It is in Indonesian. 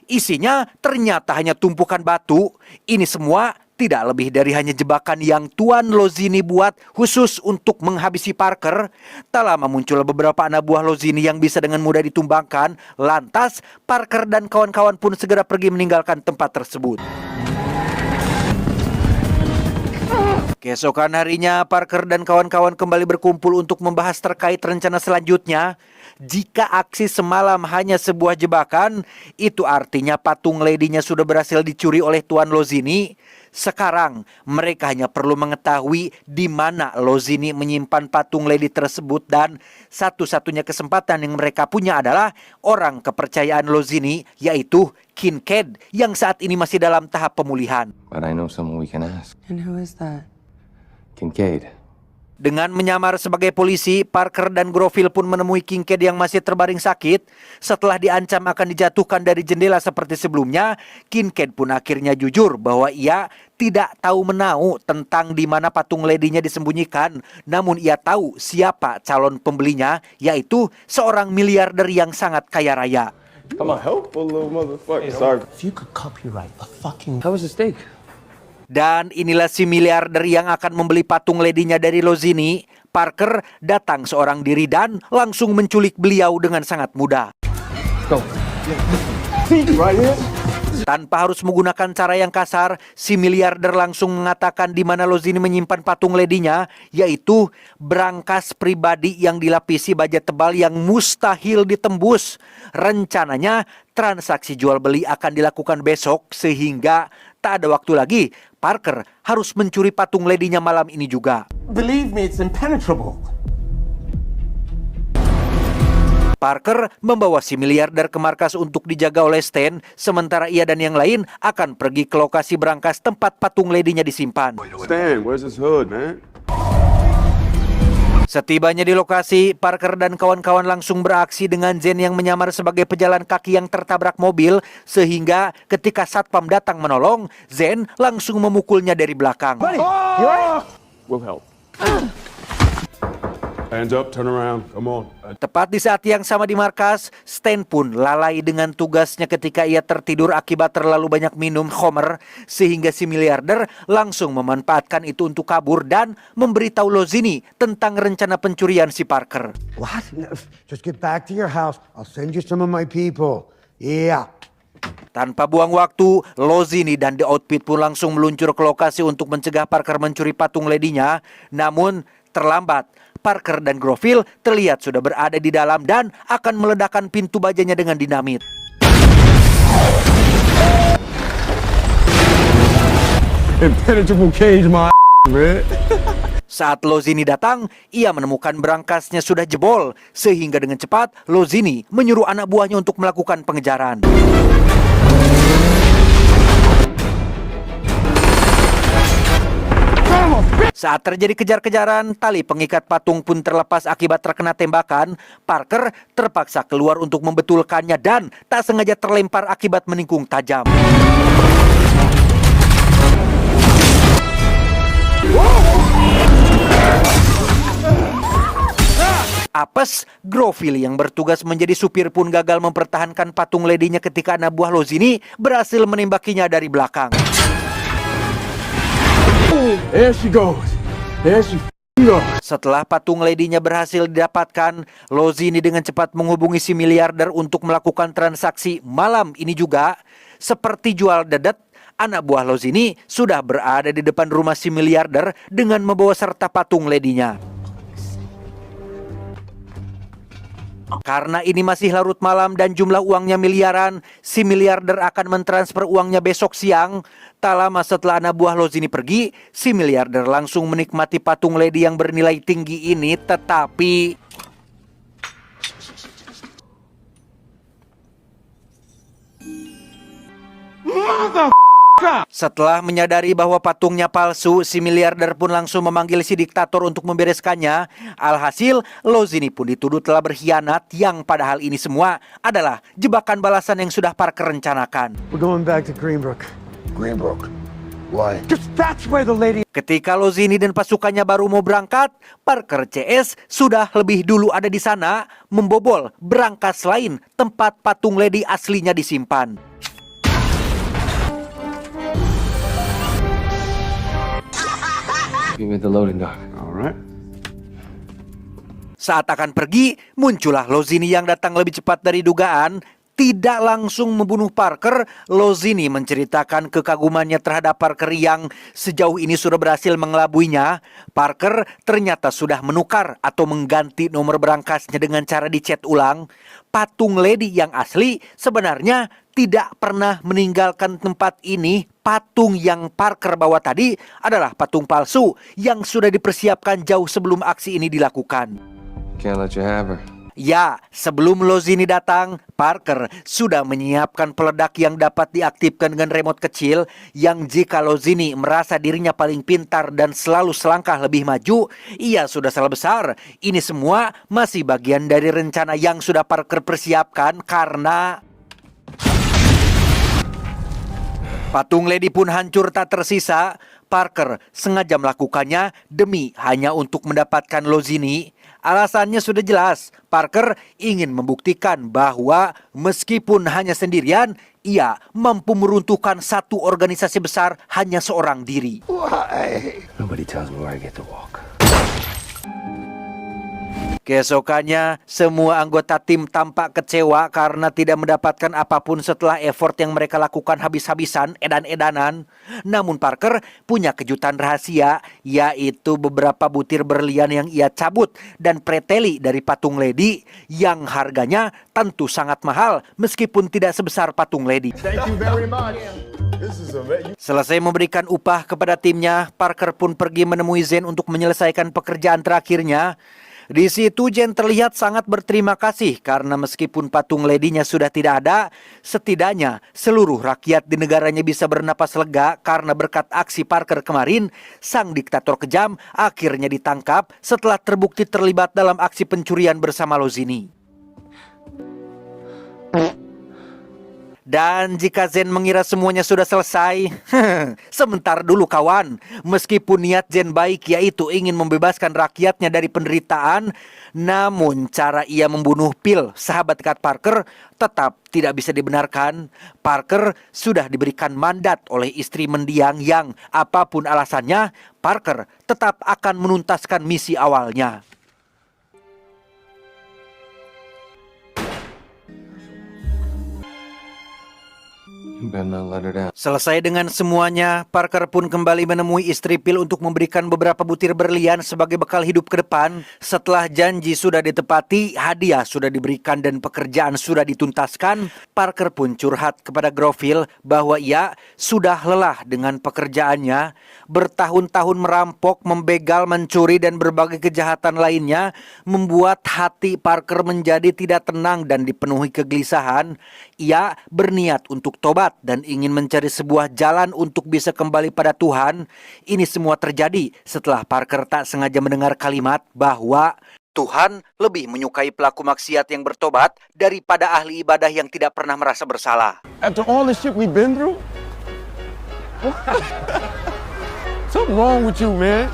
Isinya ternyata hanya tumpukan batu. Ini semua tidak lebih dari hanya jebakan yang Tuan Lozini buat khusus untuk menghabisi Parker. Tak lama muncul beberapa anak buah Lozini yang bisa dengan mudah ditumbangkan. Lantas Parker dan kawan-kawan pun segera pergi meninggalkan tempat tersebut. Keesokan harinya, Parker dan kawan-kawan kembali berkumpul untuk membahas terkait rencana selanjutnya. Jika aksi semalam hanya sebuah jebakan, itu artinya patung ladinya sudah berhasil dicuri oleh Tuan Lozini. Sekarang, mereka hanya perlu mengetahui di mana Lozini menyimpan patung lady tersebut, dan satu-satunya kesempatan yang mereka punya adalah orang kepercayaan Lozini, yaitu Kincaid, yang saat ini masih dalam tahap pemulihan. But I know someone we can ask. And who is that? Kincaid. Dengan menyamar sebagai polisi, Parker dan Groville pun menemui Kincaid yang masih terbaring sakit. Setelah diancam akan dijatuhkan dari jendela seperti sebelumnya, Kincaid pun akhirnya jujur bahwa ia tidak tahu menau tentang di mana patung ladinya disembunyikan. Namun ia tahu siapa calon pembelinya, yaitu seorang miliarder yang sangat kaya raya. I'm a helpful little motherfucker. Sorry. If you could copyright a fucking... How was the steak? Dan inilah si miliarder yang akan membeli patung ladinya dari Lozini. Parker datang seorang diri dan langsung menculik beliau dengan sangat mudah. Go. Right here. Tanpa harus menggunakan cara yang kasar, si miliarder langsung mengatakan di mana Lozini menyimpan patung ladinya, yaitu brankas pribadi yang dilapisi baja tebal yang mustahil ditembus. Rencananya transaksi jual beli akan dilakukan besok, sehingga tak ada waktu lagi. Parker harus mencuri patung ladinya malam ini juga. Believe me, it's impenetrable. Parker membawa si miliarder ke markas untuk dijaga oleh Stan, sementara ia dan yang lain akan pergi ke lokasi brankas tempat patung ladinya disimpan. Stan, where's his hood, man? Setibanya di lokasi, Parker dan kawan-kawan langsung beraksi dengan Zen yang menyamar sebagai pejalan kaki yang tertabrak mobil, sehingga ketika satpam datang menolong, Zen langsung memukulnya dari belakang. We'll help. Hands up, turn around, come on. Tepat di saat yang sama di markas, Stan pun lalai dengan tugasnya ketika ia tertidur akibat terlalu banyak minum Homer, sehingga si miliarder langsung memanfaatkan itu untuk kabur dan memberitahu Lozini tentang rencana pencurian si Parker. What? No, just get back to your house. I'll send you some of my people. Yeah. Tanpa buang waktu, Lozini dan The Outfit pun langsung meluncur ke lokasi untuk mencegah Parker mencuri patung ladinya. Namun terlambat. Parker dan Groville terlihat sudah berada di dalam dan akan meledakkan pintu bajanya dengan dinamit. Impenetrable cage, my man. Saat Lozini datang, ia menemukan brankasnya sudah jebol, sehingga dengan cepat Lozini menyuruh anak buahnya untuk melakukan pengejaran. Saat terjadi kejar-kejaran, tali pengikat patung pun terlepas akibat terkena tembakan. Parker terpaksa keluar untuk membetulkannya dan tak sengaja terlempar akibat menikung tajam. Apes, Groville yang bertugas menjadi supir pun gagal mempertahankan patung ladinya ketika anak buah Lozini berhasil menembakinya dari belakang. There she goes. There she goes. Setelah patung ladinya berhasil didapatkan, Lozini dengan cepat menghubungi si miliarder untuk melakukan transaksi malam ini juga. Seperti jual dedet, anak buah Lozini sudah berada di depan rumah si miliarder dengan membawa serta patung ladinya. Karena ini masih larut malam dan jumlah uangnya miliaran, si miliarder akan mentransfer uangnya besok siang. Tak lama setelah anak buah Lozini pergi, si miliarder langsung menikmati patung lady yang bernilai tinggi ini, tetapi setelah menyadari bahwa patungnya palsu, si miliarder pun langsung memanggil si diktator untuk membereskannya. Alhasil, Lozini pun dituduh telah berkhianat, yang padahal ini semua adalah jebakan balasan yang sudah Parker rencanakan. We're going back to Greenbrook. Greenbrook. Why? Because that's where the lady... Ketika Lozini dan pasukannya baru mau berangkat, Parker CS sudah lebih dulu ada di sana, membobol brankas lain tempat patung lady aslinya disimpan. Be with the loading dock. All right. Saat akan pergi, muncullah Lozini yang datang lebih cepat dari dugaan. Tidak langsung membunuh Parker, Lozini menceritakan kekagumannya terhadap Parker yang sejauh ini sudah berhasil mengelabuinya. Parker ternyata sudah menukar atau mengganti nomor berangkasnya dengan cara dicat ulang. Patung Lady yang asli sebenarnya tidak pernah meninggalkan tempat ini. Patung yang Parker bawa tadi adalah patung palsu yang sudah dipersiapkan jauh sebelum aksi ini dilakukan. Can't let you have her. Ya, sebelum Lozini datang, Parker sudah menyiapkan peledak yang dapat diaktifkan dengan remote kecil yang jika Lozini merasa dirinya paling pintar dan selalu selangkah lebih maju, ia sudah salah besar. Ini semua masih bagian dari rencana yang sudah Parker persiapkan karena patung Lady pun hancur tak tersisa. Parker sengaja melakukannya demi hanya untuk mendapatkan Lozini. Alasannya sudah jelas. Parker ingin membuktikan bahwa meskipun hanya sendirian, ia mampu meruntuhkan satu organisasi besar hanya seorang diri. Nobody tells me where I get to walk. Keesokannya, semua anggota tim tampak kecewa karena tidak mendapatkan apapun setelah effort yang mereka lakukan habis-habisan edan-edanan. Namun Parker punya kejutan rahasia, yaitu beberapa butir berlian yang ia cabut dan preteli dari patung Lady yang harganya tentu sangat mahal meskipun tidak sebesar patung Lady. Thank you very much. This is Selesai memberikan upah kepada timnya, Parker pun pergi menemui Zen untuk menyelesaikan pekerjaan terakhirnya. Di situ Jen terlihat sangat berterima kasih karena meskipun patung Lady-nya sudah tidak ada, setidaknya seluruh rakyat di negaranya bisa bernapas lega karena berkat aksi Parker kemarin, sang diktator kejam akhirnya ditangkap setelah terbukti terlibat dalam aksi pencurian bersama Lozini. Dan jika Zen mengira semuanya sudah selesai, sebentar dulu kawan. Meskipun niat Zen baik yaitu ingin membebaskan rakyatnya dari penderitaan, namun cara ia membunuh Phil, sahabat dekat Parker, tetap tidak bisa dibenarkan. Parker sudah diberikan mandat oleh istri mendiang yang apapun alasannya, Parker tetap akan menuntaskan misi awalnya. You better not let her down. Selesai dengan semuanya, Parker pun kembali menemui istri Phil untuk memberikan beberapa butir berlian sebagai bekal hidup ke depan. Setelah janji sudah ditepati, hadiah sudah diberikan dan pekerjaan sudah dituntaskan, Parker pun curhat kepada Groville bahwa ia sudah lelah dengan pekerjaannya. Bertahun-tahun merampok, membegal, mencuri, dan berbagai kejahatan lainnya membuat hati Parker menjadi tidak tenang dan dipenuhi kegelisahan. Ia berniat untuk tobat dan ingin mencari sebuah jalan untuk bisa kembali pada Tuhan. Ini semua terjadi setelah Parker tak sengaja mendengar kalimat bahwa Tuhan lebih menyukai pelaku maksiat yang bertobat daripada ahli ibadah yang tidak pernah merasa bersalah. After all the shit we've been through? Something wrong with you, man.